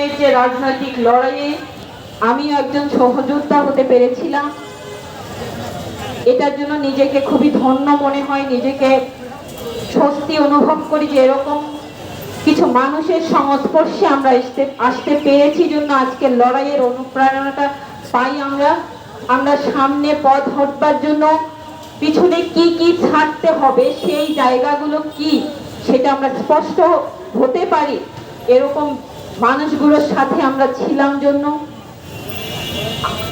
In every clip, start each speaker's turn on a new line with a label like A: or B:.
A: সময়ের যে রাজনৈতিক লড়াইয়ে আমি একজন সহযোদ্ধা হতে পেরেছিলাম, এটার জন্য নিজেকে খুবই ধন্য মনে হয়। নিজেকে স্বস্তি অনুভব করি যে এরকম কিছু মানুষের সংস্পর্শে আমরা আসতে পেরেছি জন্য আজকের লড়াইয়ের অনুপ্রেরণাটা পাই। আমরা সামনে পথ হাঁটবার জন্য পিছনে কি কি ছাড়তে হবে, সেই জায়গাগুলো কি সেটা আমরা স্পষ্ট হতে পারি এরকম মানুষগুলোর সাথে আমরা ছিলাম জন্য।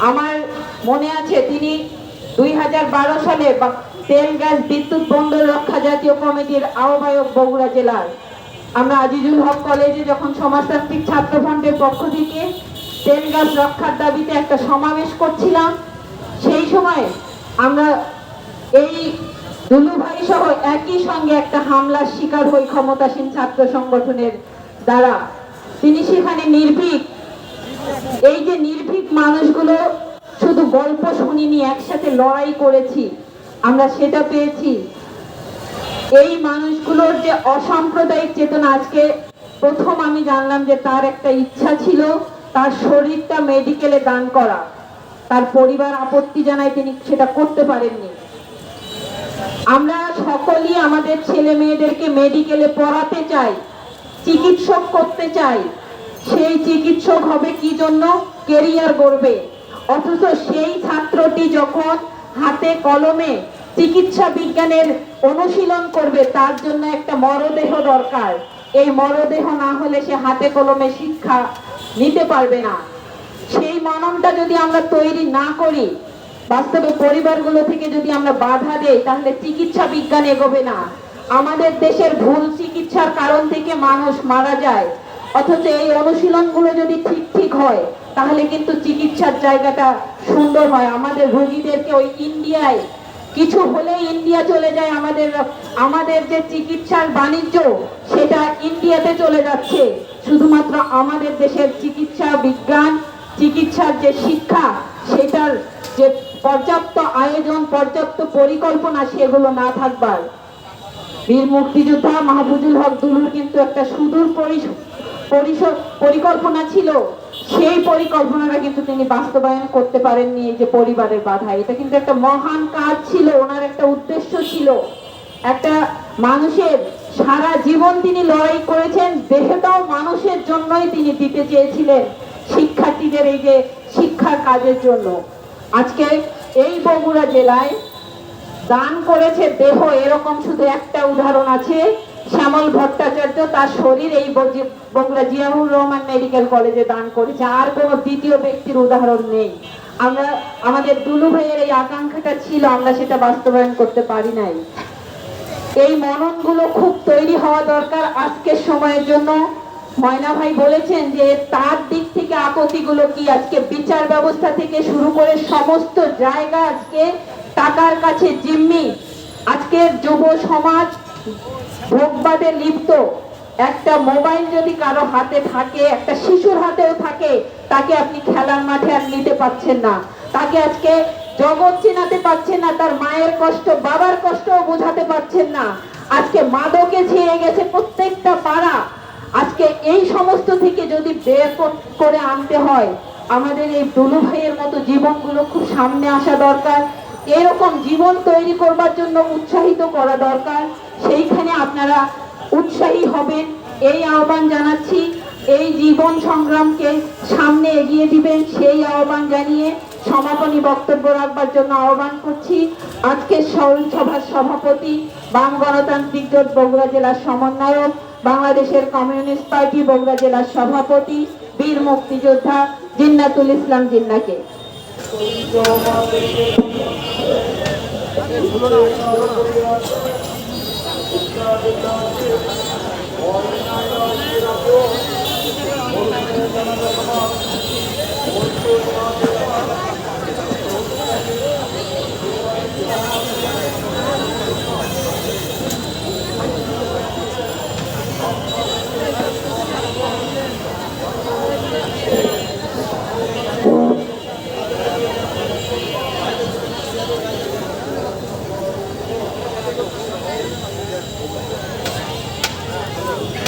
A: আমার মনে আছে তিনি 2012 সালে তেল গ্যাস বিদ্যুৎ বন্দর রক্ষা জাতীয় কমিটির আহ্বায়ক বগুড়া জেলার। আমরা আজিজুল হক কলেজে যখন সমাজতান্ত্রিক ছাত্র ফ্রন্টের পক্ষ থেকে তেল গ্যাস রক্ষার দাবিতে একটা সমাবেশ করছিলাম, সেই সময় আমরা এই দুলু ভাই সহ একই সঙ্গে একটা হামলার শিকার হই ক্ষমতাসীন ছাত্র সংগঠনের দ্বারা। তিনি সেখানে নির্ভীক, এই যে নির্ভীক মানুষগুলো শুধু গল্প শুনিনি, একসাথে লড়াই করেছি, আমরা সেটা পেয়েছি। এই মানুষগুলোর যে অসাম্প্রদায়িক চেতনা, আজকে প্রথম আমি জানলাম যে তার একটা ইচ্ছা ছিল তার শরীরটা মেডিকেলে দান করা। তার পরিবার আপত্তি জানায়, তিনি সেটা করতে পারেননি। আমরা সকলেই আমাদের ছেলে মেয়েদেরকে মেডিকেলে পড়াতে চাই, চিকিৎসক করতে চাই। সেই চিকিৎসক হবে কি জন্য? কেরিয়ার গড়বে। অথচ সেই ছাত্রটি যখন হাতে কলমে চিকিৎসা বিজ্ঞানের অনুশীলন করবে, তার জন্য একটা মরদেহ দরকার। এই মরদেহ না হলে সে হাতে কলমে শিক্ষা নিতে পারবে না। সেই মননটা যদি আমরা তৈরি না করি, বাস্তবে পরিবারগুলো থেকে যদি আমরা বাধা দেই, তাহলে চিকিৎসা বিজ্ঞান এগোবে না। আমাদের দেশের ভুল চিকিৎসার কারণ থেকে মানুষ মারা যায়। অথচ এই অনুশীলনগুলো যদি ঠিক হয়, তাহলে কিন্তু চিকিৎসার জায়গাটা সুন্দর হয়। আমাদের রোগীদেরকে ওই ইন্ডিয়ায় কিছু হলে ইন্ডিয়া চলে যায়, আমাদের যে চিকিৎসার বাণিজ্য সেটা ইন্ডিয়াতে চলে যাচ্ছে। শুধুমাত্র আমাদের দেশের চিকিৎসা বিজ্ঞান, চিকিৎসার যে শিক্ষা, সেটার যে পর্যাপ্ত আয়োজন, পর্যাপ্ত পরিকল্পনা, সেগুলো না থাকবার। বীর মুক্তিযোদ্ধা মাহফুজুল হক দুলুর কিন্তু একটা সুদূর পরিকল্পনা ছিল। সেই পরিকল্পনাটা কিন্তু তিনি বাস্তবায়ন করতে পারেননি। এই যে পরিবারের বাধা, এটা কিন্তু একটা মহান কাজ ছিল। ওনার একটা উদ্দেশ্য ছিল, একটা মানুষের সারা জীবন তিনি লড়াই করেছেন, দেহটাও মানুষের জন্যই তিনি দিতে চেয়েছিলেন, শিক্ষার্থীদের এই যে শিক্ষার কাজের জন্য। আজকে এই বগুড়া জেলায় দান করেছে দেহ, এরকম শুধু একটা উদাহরণ আছে, শ্যামল ভট্টাচার্য। তার শরীর এই বগুড়া জিয়াউর রহমান মেডিকেল কলেজে দান করেছে। আর কোনো দ্বিতীয় ব্যক্তির উদাহরণ নেই। আমাদের দুলু ভাইয়ের এই আকাঙ্ক্ষাটা ছিল, আমরা সেটা বাস্তবায়ন করতে পারি নাই। এই মননগুলো খুব তৈরি হওয়া দরকার আজকের সময়ের জন্য। ময়না ভাই বলেছেন যে তার দিক থেকে আপত্তিগুলো কি। আজকে বিচার ব্যবস্থা থেকে শুরু করে সমস্ত জায়গা আজকে টাকার কাছে জিম্মি। আজকের যুব সমাজ ভোগবাদে লিপ্ত। একটা মোবাইল যদি কারো হাতে থাকে, একটা শিশুর হাতেও থাকে, তাকে আপনি খেলার মাঠে আর নিতে পারছেন না। তাকে আজকে জগৎ চেনাতে পারছেন না, তার মায়ের কষ্ট, বাবার কষ্টও বোঝাতে পারছেন না। আজকে মাদকে ছেয়ে গেছে প্রত্যেকটা পাড়া। আজকে এই সমস্ত থেকে যদি বের করে আনতে হয়, আমাদের এই দুলু ভাইয়ের মতো জীবনগুলো খুব সামনে আসা দরকার। এরকম জীবন তৈরি করবার জন্য উৎসাহিত করা দরকার। সেইখানে আপনারা উৎসাহী হবেন, এই আহ্বান জানাচ্ছি। এই জীবন সংগ্রামকে সামনে এগিয়ে দিবেন, সেই আহ্বান জানিয়ে সমাপনী বক্তব্য রাখবার জন্য আহ্বান করছি আজকের সভার সভাপতি, বাম গণতান্ত্রিক জোট বগুড়া জেলার সমন্বয়ক, বাংলাদেশের কমিউনিস্ট পার্টি বগুড়া জেলার সভাপতি, বীর মুক্তিযোদ্ধা জিন্নাতুল ইসলাম জিন্নাকে।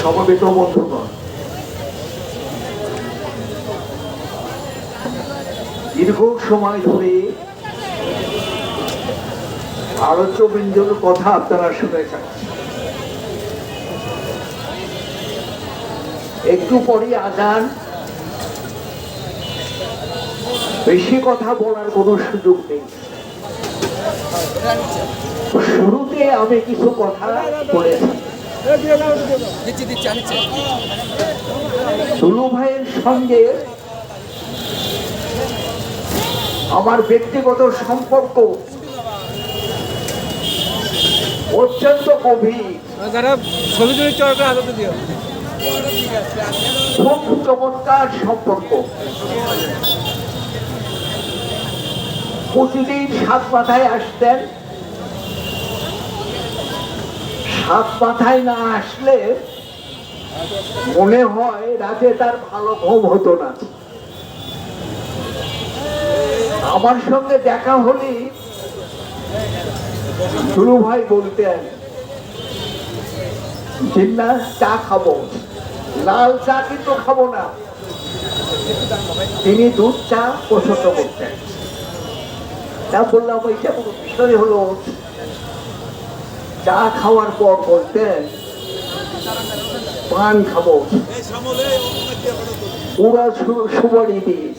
B: সমবেত বন্ধুগণ, দীর্ঘ সময় ধরে আলোচ্য বিন্দুর কথা আপনারা শুনেছেন। একটু পরে আজান, বেশি কথা বলার কোনো সুযোগ নেই। শুরুতে আমি কিছু কথা বলেছি। দুলু ভাইয়ের সঙ্গে আমার ব্যক্তিগত সম্পর্ক অত্যন্ত গভীর, খুব চমৎকার সম্পর্ক। প্রতিদিন সাত মাথায় আসতেন, সাত মাথায় না আসলে মনে হয় রাতে তার ভালো ঘুম হতো না। আমার সঙ্গে দেখা হলে দুলু ভাই বলতেন, জিন্না চা খাবো, লাল চা কিন্তু খাবো না। তিনি দুধ চা পছন্দ করতেন। তা বললাম ওইটা কোনো বিষয় হলো। চা খাওয়ার পর বলতেন পান খাবো, ওরা সুপারি দিয়ে।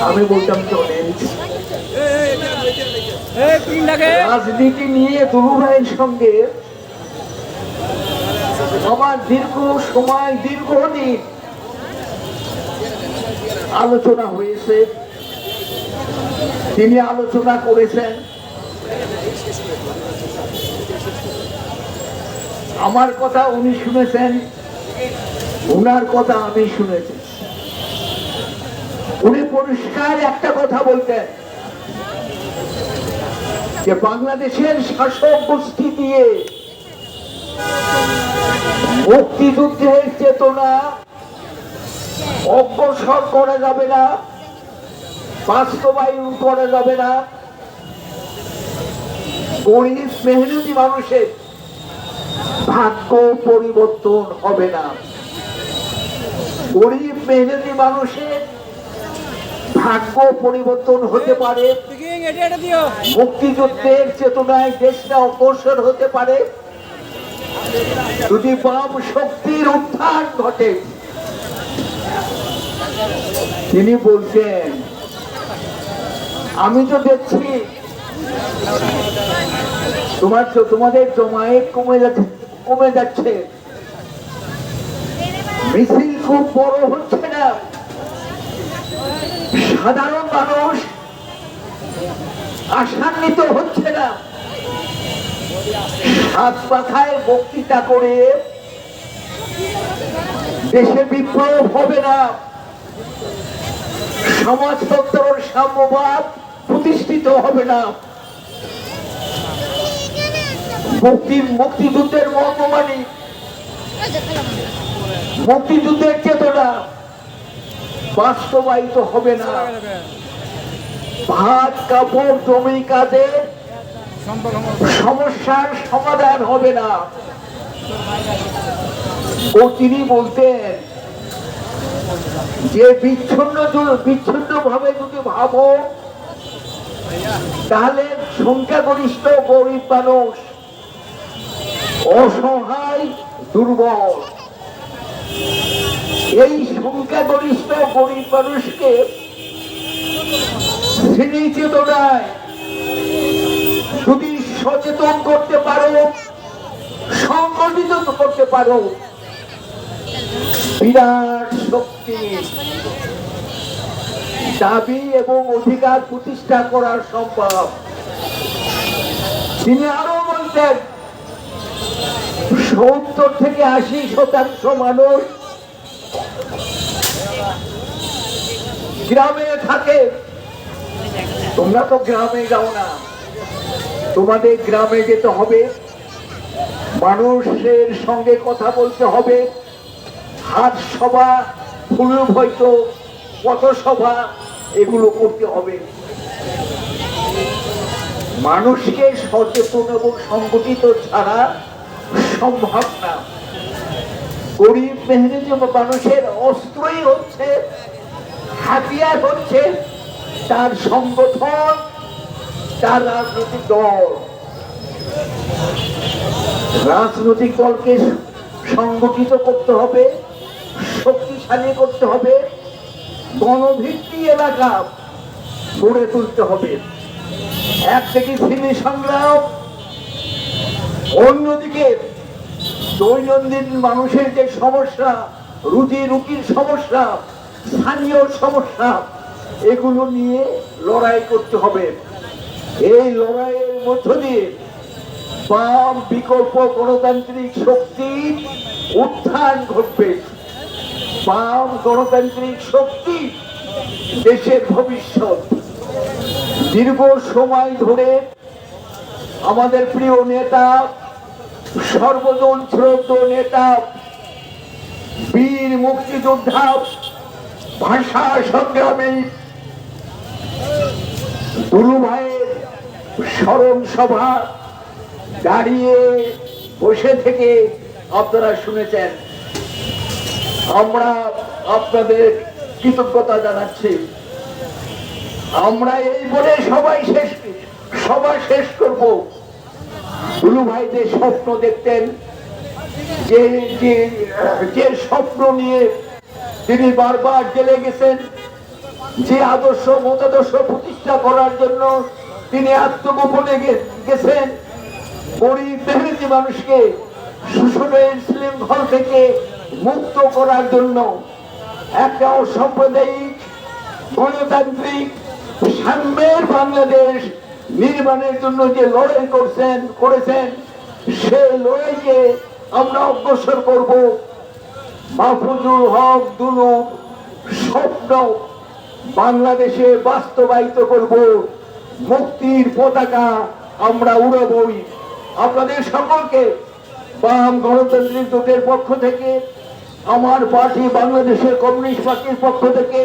B: আমি বলতাম চলেন। রাজনীতি নিয়ে দুলু ভাইয়ের সঙ্গে আমার দীর্ঘ সময়, দীর্ঘদিন আলোচনা হয়েছে। তিনি আলোচনা করেছেন, আমার কথা উনি শুনেছেন, ওনার কথা আমি শুনেছি। উনি পরিষ্কার একটা কথা বলতেন যে বাংলাদেশের শাসক গোষ্ঠী দিয়ে মুক্তিযুদ্ধের চেতনা অগ্রসর করা যাবে না, বাস্তবায়ন করা যাবে না। গরিব মেহনতি মানুষের ভাগ্য পরিবর্তন হবে না। গরিব মেহনতি মানুষের ভাগ্য পরিবর্তন হতে পারে, মুক্তিযুদ্ধের চেতনায় দেশটা অগ্রসর হতে পারে যদি বাম শক্তির উত্থান ঘটে। তিনি বলছেন, আমি তো দেখছি তোমাদের জমায়েত কমে যাচ্ছে, মিছিল খুব বড় হচ্ছে না, সাধারণ মানুষ আশান্বিত হচ্ছে না। সাত মাথায় বক্তৃতা করে দেশে বিপ্লব হবে না, সমাজতন্ত্র সাম্যবাদ প্রতিষ্ঠিত হবে না। মুক্তিযুদ্ধের মর্মমানী, মুক্তিযুদ্ধের চেতনা বাস্তবায়িত হবে না। ভাত কাপড় জমি কাজের সমস্যার সমাধান হবে না। ও তিনি বলতেন যে বিচ্ছিন্ন ভাবে যদি ভাবো তাহলে সংখ্যাগরিষ্ঠ গরিব মানুষ, অসহায়, দুর্বল, এই সংখ্যাগরিষ্ঠ গরিব মানুষকে শ্রেণী চেতনায় যদি সচেতন করতে পারো, সংগঠিত করতে পারো, বিরাট শক্তি, দাবি এবং অধিকার প্রতিষ্ঠা করা সম্ভব। তিনি আরো বলতেন 70 থেকে 80% মানুষ গ্রামে থাকে। তোমরা তো গ্রামে যাও না, তোমাদের গ্রামে যেতে হবে, মানুষের সঙ্গে কথা বলতে হবে, হাট সভা, ফুল হয়তো পথসভা, এগুলো করতে হবে। মানুষকে সচেতন এবং সংগঠিত ছাড়া সম্ভব না। গরিব মেহনতি মানুষের অস্ত্রই হচ্ছে হাতিয়ার হচ্ছে তার সংগঠন, তার রাজনৈতিক দল। রাজনৈতিক দলকে সংগঠিত করতে হবে, শক্তিশালী করতে হবে, গণভিত্তি এলাকা গড়ে তুলতে হবে। একদিকে সিমি সংগ্রাম, অন্যদিকে দৈনন্দিন মানুষের যে সমস্যা, রুজি রুটির সমস্যা, স্থানীয় সমস্যা, এগুলো নিয়ে লড়াই করতে হবে। এই লড়াইয়ের মধ্য দিয়ে বাম বিকল্প গণতান্ত্রিক শক্তির উত্থান ঘটবে। বাম গণতান্ত্রিক শক্তি দেশের ভবিষ্যৎ। দীর্ঘ সময় ধরে আমাদের প্রিয় নেতা, সর্বজন শ্রদ্ধ নেতা, বীর মুক্তিযোদ্ধা, ভাষা সংগ্রামী দুলু ভাইয়ের স্মরণ সভা দাঁড়িয়ে বসে থেকে আপনারা শুনেছেন। আমরা আপনাদের কৃতজ্ঞতা জানাচ্ছি। আমরা এই বলে সভা শেষ করব। দুলু ভাই যে স্বপ্ন দেখতেন, যে স্বপ্ন নিয়ে তিনি বারবার জেলে গেছেন, যে আদর্শ মতাদর্শ প্রতিষ্ঠা করার জন্য তিনি আত্মগোপনে গেছেন, গরিব মেহনতি মানুষকে শোষণের শৃঙ্খল থেকে মুক্ত করার জন্য একটা অসাম্প্রদায়িক গণতান্ত্রিক সাম্যের বাংলাদেশ নির্মাণের জন্য যে লড়াই করেছেন, সেই লড়াইকে আমরা অগ্রসর করব। মাহফুজুল হক দুলু স্বপ্ন বাংলাদেশে বাস্তবায়িত করব। মুক্তির পতাকা আমরা উড়াবই। আপনাদের সকলকে বাম গণতান্ত্রিক জোটের পক্ষ থেকে, আমার পার্টি বাংলাদেশের কমিউনিস্ট পার্টির পক্ষ থেকে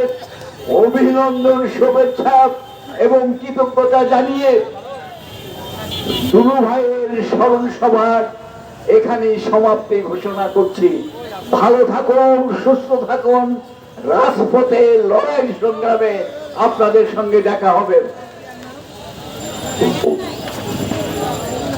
B: অভিনন্দন, শুভেচ্ছা এবং কৃতজ্ঞতা জানিয়ে দুলু ভাইয়ের স্মরণ সভার এখানে সমাপ্তি ঘোষণা করছি। ভালো থাকুন, সুস্থ থাকুন। রাজপথে লড়াই সংগ্রামে আপনাদের সঙ্গে দেখা হবে।